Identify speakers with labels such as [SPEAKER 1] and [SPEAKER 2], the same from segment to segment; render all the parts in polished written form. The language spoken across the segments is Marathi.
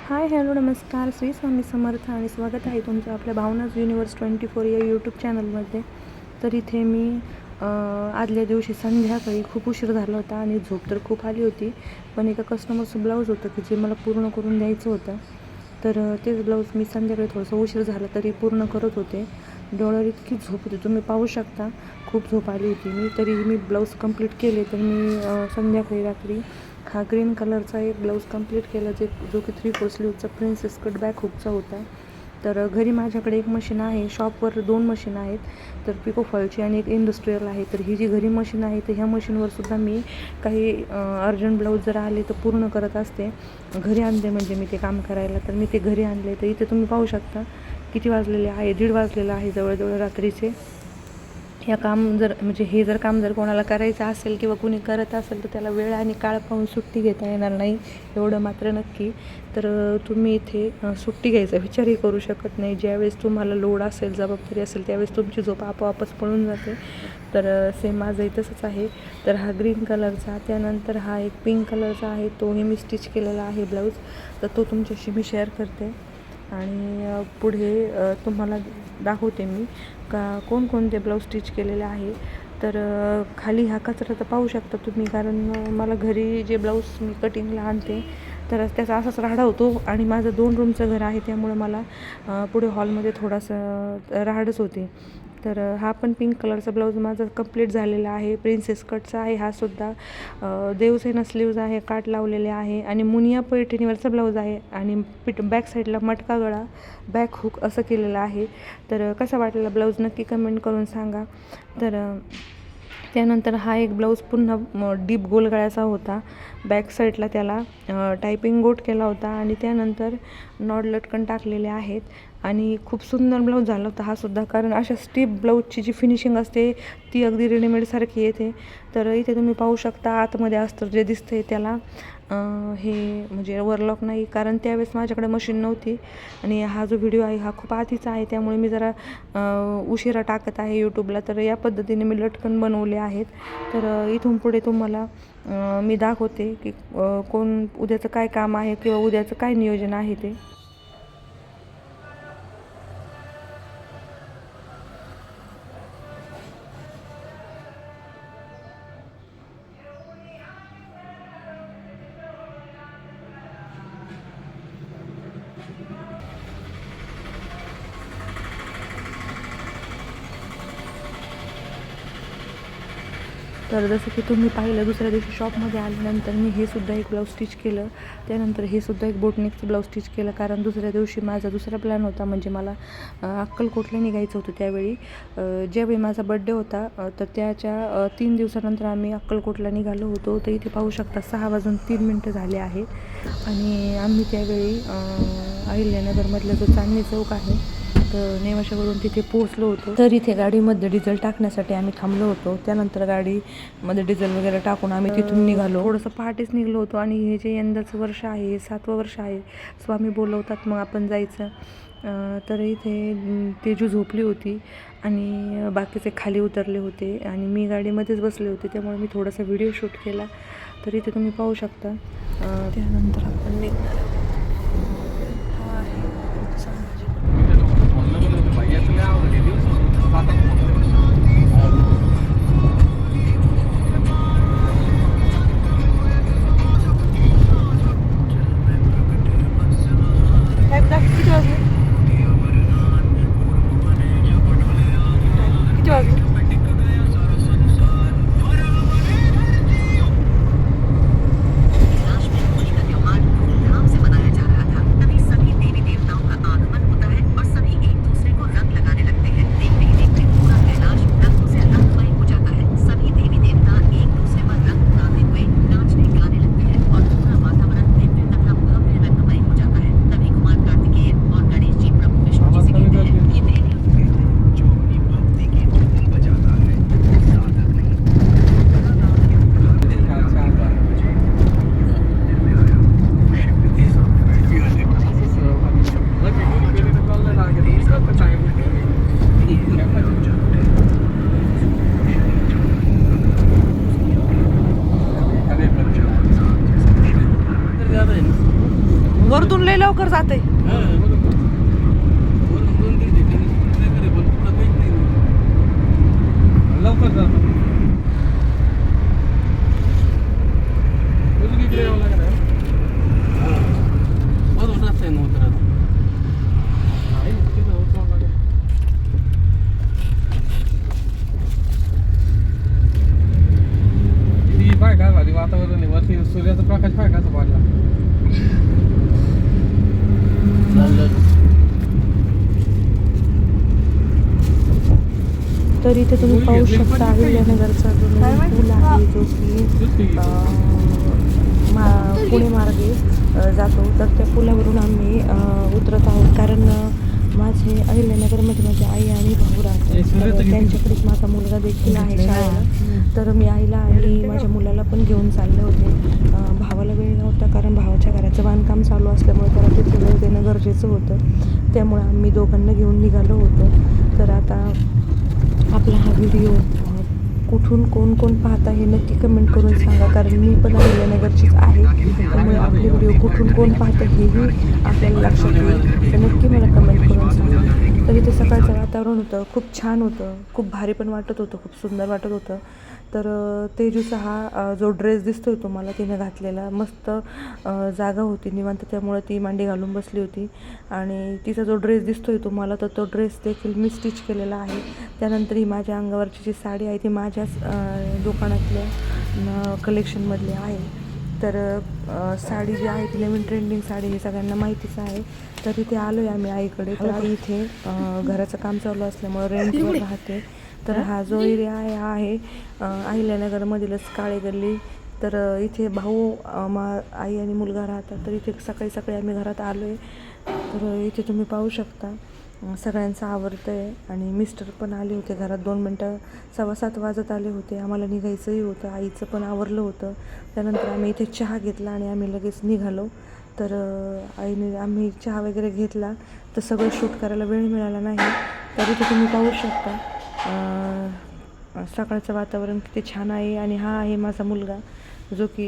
[SPEAKER 1] हाय हॅलो नमस्कार श्री स्वामी समर्थ आणि स्वागत आहे तुमचं आपल्या भावनाज युनिवर्स 24 या यूट्यूब चॅनलमध्ये. तर इथे मी आदल्या दिवशी संध्याकाळी खूप उशीर झाला होता आणि झोप तर खूप आली होती, पण एका कस्टमरचं ब्लाऊज होतं की जे मला पूर्ण करून द्यायचं होतं. तर तेच ब्लाऊज मी संध्याकाळी थोडंसं उशीर झाला तरी पूर्ण करत होते. डोळ्यावर इतकी झोप होती, तुम्ही पाहू शकता. खूप झोप आली होती तरी मी ब्लाऊज कंप्लीट केले. तर मी संध्याकाळी रात्री हा ग्रीन कलरचा एक ब्लाऊज कंप्लीट केला, जो की 3/4 स्लीवचा प्रिन्सेस कट बॅक हुकचा होता. तर घरी माझ्याकडे एक मशीन आहे, शॉपवर 2 मशीन आहेत. तर पिको फॉलची आणि एक इंडस्ट्रियल आहे. तर ही जी घरी मशीन आहे तर ह्या मशीनवर सुद्धा मी काही अर्जंट ब्लाऊज जर आले तर पूर्ण करत असते. घरी आणले म्हणजे मी ते काम करायला, तर मी ते घरी आणले. तर इथे तुम्ही पाहू शकता किती वाजलेले आहे, 1:30 वाजलेला आहे जवळजवळ रात्रीचे. हे काम जर कोणाला करायचं असेल किंवा कुणी करत असेल तर त्याला वेळ आणि काळ पाहून सुट्टी घेता येणार नाही, एवढं मात्र नक्की. तर तुम्ही इथे सुट्टी घ्यायचा विचारही करू शकत नाही. ज्यावेळेस तुम्हाला लोड असेल, जबाबदारी असेल, त्यावेळेस तुमची झोप आपोआपच पळून जाते. तर सेम माझंही तसंच आहे. तर हा ग्रीन कलरचा, त्यानंतर हा एक पिंक कलरचा आहे, तोही मी स्टिच केलेला आहे ब्लाऊज. तर तो तुमच्याशी मी शेअर करते आणि पुढे तुम्हाला दाखवते मी का कोणकोणते ब्लाऊज स्टिच केलेले आहे. तर खाली हा कचरा तर पाहू शकता तुम्ही, कारण मला घरी जे ब्लाऊज मी कटिंगला आणते तर त्याचा असाच राडा होतो आणि माझं 2 रूमचं घर आहे, त्यामुळे मला पुढे हॉलमध्ये थोडासा राहाडच होते. तर हा पण पिंक कलरचा ब्लाऊज माझा कंप्लीट झालेला आहे, प्रिन्सेस कटचा आहे. हा सुद्धा देवसेना स्लीव्ज आहे, काट लावलेले आहे आणि मुनिया पैठणीवरचा ब्लाऊज आहे आणि बॅक साईडला मटका गळा, बॅक हुक असं केलेलं आहे. तर कसा वाटलेला ब्लाऊज नक्की कमेंट करून सांगा. तर त्यानंतर हा एक ब्लाऊज पुन्हा डीप गोल गळ्याचा होता. बॅक साईडला त्याला टायपिंग गोट केला होता आणि त्यानंतर नॉड लटकन टाकलेले आहेत आणि खूप सुंदर ब्लाऊज झाला होता हा सुद्धा, कारण अशा स्टीप ब्लाऊजची जी फिनिशिंग असते ती अगदी रेडीमेडसारखी येते. तर इथे तुम्ही पाहू शकता आतमध्ये अस्तर जे दिसते त्याला हे म्हणजे ओव्हरलॉक नाही, कारण त्यावेळेस माझ्याकडे मशीन नव्हती आणि हा जो व्हिडिओ आहे हा खूप आधीचा आहे, त्यामुळे मी जरा उशिरा टाकत आहे यूट्यूबला. तर या पद्धतीने मी लटकन बनवले आहेत. तर इथून पुढे तुम्हाला मी दाखवते की उद्याचं काय काम आहे किंवा उद्याचं काय नियोजन आहे ते. तर जसं की तुम्ही पाहिलं, दुसऱ्या दिवशी शॉपमध्ये आल्यानंतर मी हे सुद्धा एक ब्लाऊज स्टिच केलं. त्यानंतर हे सुद्धा एक बोटनेकचं ब्लाऊज स्टिच केलं, कारण दुसऱ्या दिवशी माझा दुसरा प्लॅन होता, म्हणजे मला अक्कलकोटला निघायचं होतं. त्यावेळी ज्यावेळी माझा बड्डे होता तर त्याच्या 3 दिवसानंतर आम्ही अक्कलकोटला निघालो होतो. तर इथे पाहू शकता 6:03 झाले आहे आणि आम्ही त्यावेळी अहिल्यानगरमधला जो चांदणी चौक आहे तर नेवाशावरून तिथे पोहोचलो होतो. तर इथे गाडीमध्ये डिझेल टाकण्यासाठी आम्ही थांबलो होतो. त्यानंतर गाडीमध्ये डिझेल वगैरे टाकून आम्ही तिथून निघालो. थोडंसं पहाटेच निघलो होतो आणि हे जे यंदाचं वर्ष आहे, हे 7वं वर्ष आहे. स्वामी बोलवतात मग आपण जायचं. तर इथे तेजू झोपली होती आणि बाकीचे खाली उतरले होते आणि मी गाडीमध्येच बसले होते, त्यामुळे मी थोडासा व्हिडिओ शूट केला. तर इथे तुम्ही पाहू शकता. त्यानंतर आपण निघणार आहोत. हा आहे किती वाजले? किती वाजले? वरतून लय लवकर जाते.
[SPEAKER 2] लवकर जातो. पाय काय भारी वातावरण आहे. वरती सूर्याचा प्रकाश पाय कसा पडला.
[SPEAKER 1] तर इथे तुम्ही पाहू शकता अहिल्यानगरचा जो पूल आहे जो की पुणे मार्गे जातो. तर त्या पुलावरून आम्ही उतरत आहोत कारण माझे अहिल्यानगरमध्ये माझी आई आणि भाऊ राहतात. त्यांच्याकडेच माझा मुलगा देखील आहे शाळेला. तर मी आईला आणि माझ्या मुलाला पण घेऊन चालले होते. भावाला वेळ नव्हता कारण भावाच्या घराचं बांधकाम चालू असल्यामुळे त्याला तिथे वेळ देणं गरजेचं होतं. त्यामुळे आम्ही दोघांना घेऊन निघालो होतो. तर आता आपला हा व्हिडिओ कुठून कोण कोण पाहता हे नक्की कमेंट करून सांगा कारण मी पण अहिल्यानगरचीच आहे. त्यामुळे आपले व्हिडिओ कुठून कोण पाहतं हेही आपल्याला लक्षात येईल. तर नक्की मला कमेंट करून सांगा. तर इथे सकाळचं वातावरण होतं, खूप छान होतं, खूप भारी पण वाटत होतं, खूप सुंदर वाटत होतं. तर तेजूचा हा जो ड्रेस दिसतोय तुम्हाला तिने घातलेला मस्त जागा होती निवांत, त्यामुळे ती मांडी घालून बसली होती. आणि तिचा जो ड्रेस दिसतोय तुम्हाला तर तो ड्रेस देखील मी स्टिच केलेला आहे. त्यानंतर ही माझ्या अंगावरची जी साडी आहे ती माझ्याच दुकानातल्या कलेक्शनमधली आहे. तर साडी जी आहे ती नवीन ट्रेंडिंग साडी ही सगळ्यांना माहितीच आहे. तर इथे आलो आहे आम्ही आईकडे. तर आई इथे घराचं काम चालू असल्यामुळे रेंटवर राहते. तर हा जो एरिया आहे अहिल्यानगरमधीलच काळे गल्ली. तर इथे भाऊ आई आणि मुलगा राहतात. तर इथे सकाळी सकाळी आम्ही घरात आलो आहे. तर इथे तुम्ही पाहू शकता सगळ्यांचं आवरतं आहे. आणि मिस्टर पण आले होते घरात 2 मिनटं 6:15 वाजत आले होते. आम्हाला निघायचंही होतं, आईचं पण आवरलं होतं. त्यानंतर आम्ही इथे चहा घेतला आणि आम्ही लगेच निघालो. तर आईने आम्ही चहा वगैरे घेतला तर सगळं शूट करायला वेळ मिळाला नाही. तर इथे तुम्ही पाहू शकता सकाळचं वातावरण किती छान आहे. आणि हा आहे माझा मुलगा जो की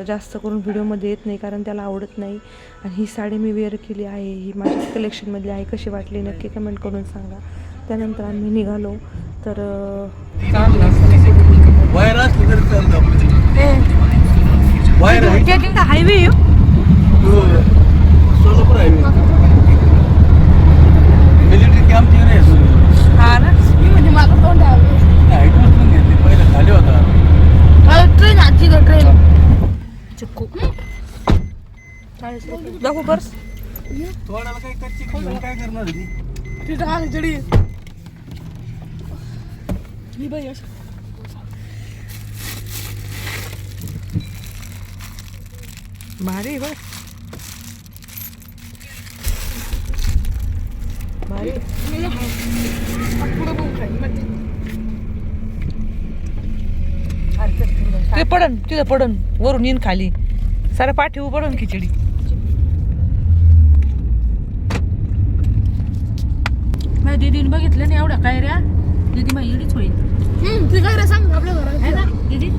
[SPEAKER 1] जास्त करून व्हिडिओमध्ये येत नाही कारण त्याला आवडत नाही. आणि ही साडी मी वेअर केली आहे, ही माझ्या कलेक्शनमधली आहे. कशी वाटली नक्की कमेंट करून सांगा. त्यानंतर आम्ही निघालो. तर highway
[SPEAKER 2] Solapur highway military camp
[SPEAKER 1] हा ना.
[SPEAKER 3] म्हणजे माझं तोंड
[SPEAKER 2] घेतली पहिले खाली होता.
[SPEAKER 3] ट्रेन आजची ट्रेन
[SPEAKER 1] चिक्कू दाखवू पर्स.
[SPEAKER 2] तोडायला काही कच्ची काय करणार होती
[SPEAKER 3] तिथं आली जडी ही बाई
[SPEAKER 1] भारी बस भारी. ते पडन तिथं पडन वरून येईन खाली सारा पाठीव पडन खिचडी. माझ्या दीदीने बघितलं नाही एवढ्या काय रे दीदी माझी एवढीच होईल.
[SPEAKER 3] ती काय रे सांग आपल्या घरात
[SPEAKER 1] आहे ना दीदी.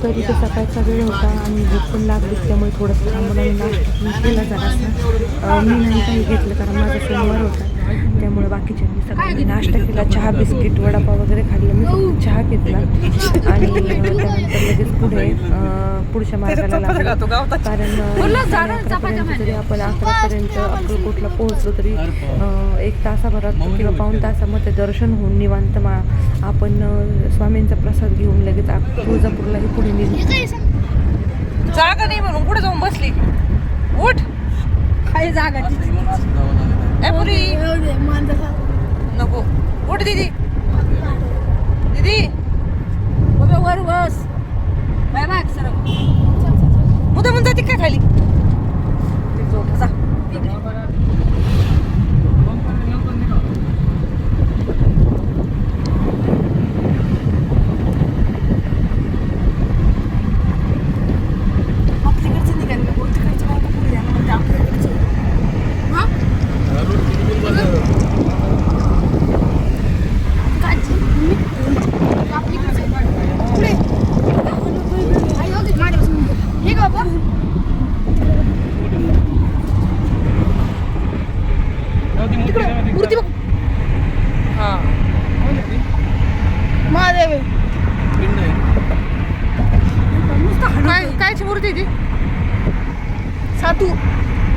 [SPEAKER 1] तर इथे सकाळचा वेळ होता आणि भूक पण लागली त्यामुळे थोडंसं थांबून आम्ही नाश्ता केला जरासा. मी नाही काही घेतलं कारण माझा सोमवार होता त्यामुळे बाकीच्यांनी सकाळी नाश्ता केला. चहा बिस्किट वडापाव वगैरे खाल्लं. मी फक्त चहा घेतला आणि त्यानंतर लगेच पुढच्या मार्गाला लागलो कारण जरी आपण 11पर्यंत अक्कलकोटला पोहोचलो तरी 1 तासाभरात किंवा पाऊण तासामध्ये दर्शन होऊन निवांत आपण स्वामींचा प्रसाद घेऊन लगेच तुळजापूरलाही पुढे निघू. जागा नाही म्हणून पुढे जाऊन बसली. उठ
[SPEAKER 3] काही जागा
[SPEAKER 1] नको उठ दीदी. दीदी
[SPEAKER 3] वर बस बाय बाय सर
[SPEAKER 1] मुद्दा म्हणून जाते काय खाली.
[SPEAKER 3] तू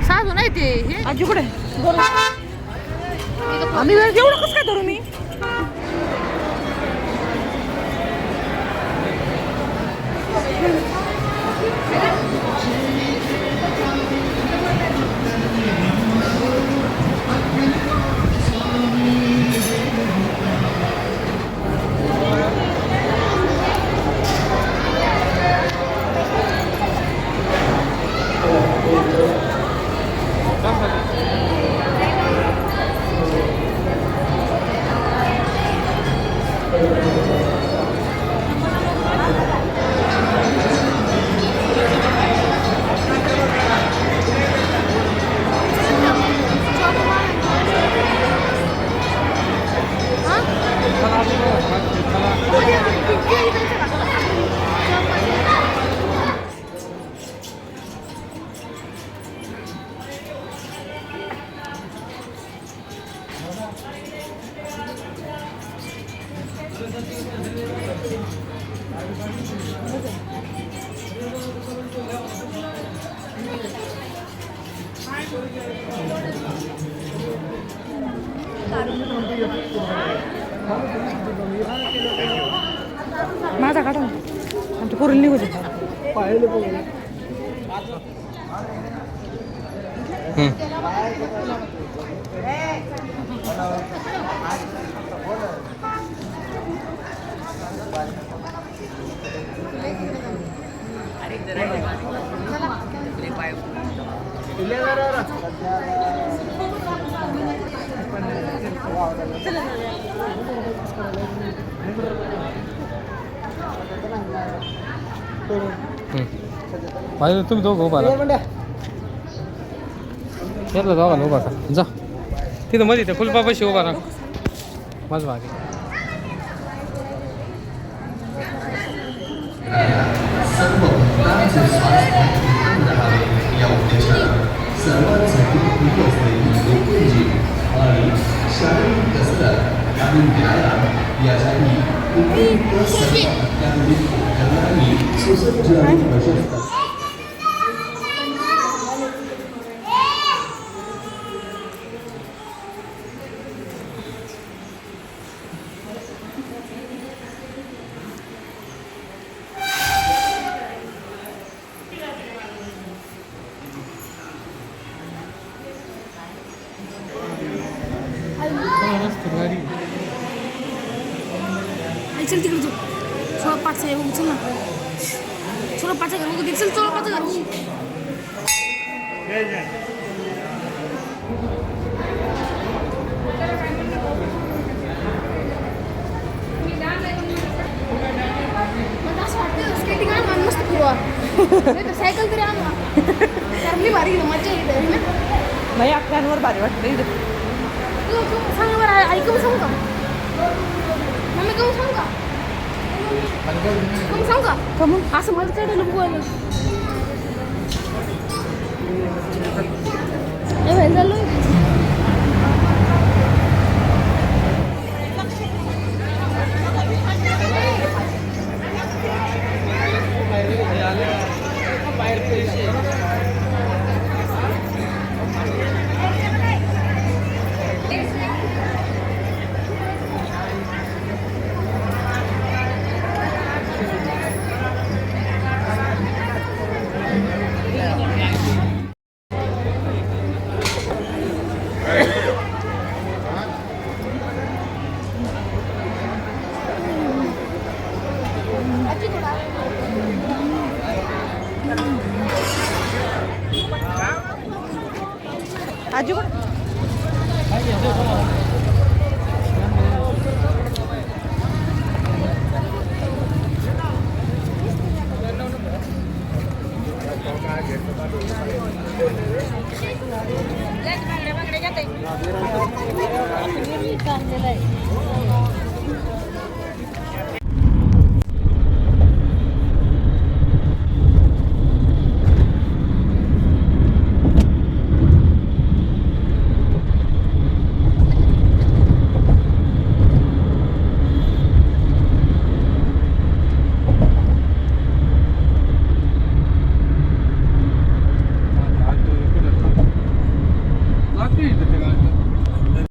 [SPEAKER 4] साधू नाही ते हे
[SPEAKER 1] आजी कुठे आम्ही एवढं कसं काय धरू मी माझा काढा आमच्या पोरीला निघू दे
[SPEAKER 2] पाहिजे तुम्ही दोघं उभा राहा यातला जागा उभा का जा तिथं मध्ये त्या फुलपापाशी उभा राहा माझं मागे
[SPEAKER 5] सर्वांसाठी खूप असलेली लोकजी आणि शारीरिक कसरत आणि व्यायाम यासाठी उपयुक्त सर्व अत्याधुनिक उपकरणांनी सुसज्ज आणि प्रशस्त
[SPEAKER 3] चल तिकडे तू सोळा पाच आहे चल ना सोळा पाच घर बघू चल सोळा पाच घर असं वाटतं स्केटिंग आणा मस्त फिरवा सायकल तरी आणा चांगली भारी मजा येते ना
[SPEAKER 1] नाही अकरांवर भारी वाटतं
[SPEAKER 3] तू सांग बरं ऐकून सांगू का मम्मी कमी सांगू का कमी सांगू का
[SPEAKER 1] कमून
[SPEAKER 3] असं माझं काय झालं बघू हे झालं
[SPEAKER 1] आजी कोण
[SPEAKER 3] चांगलेलं आहे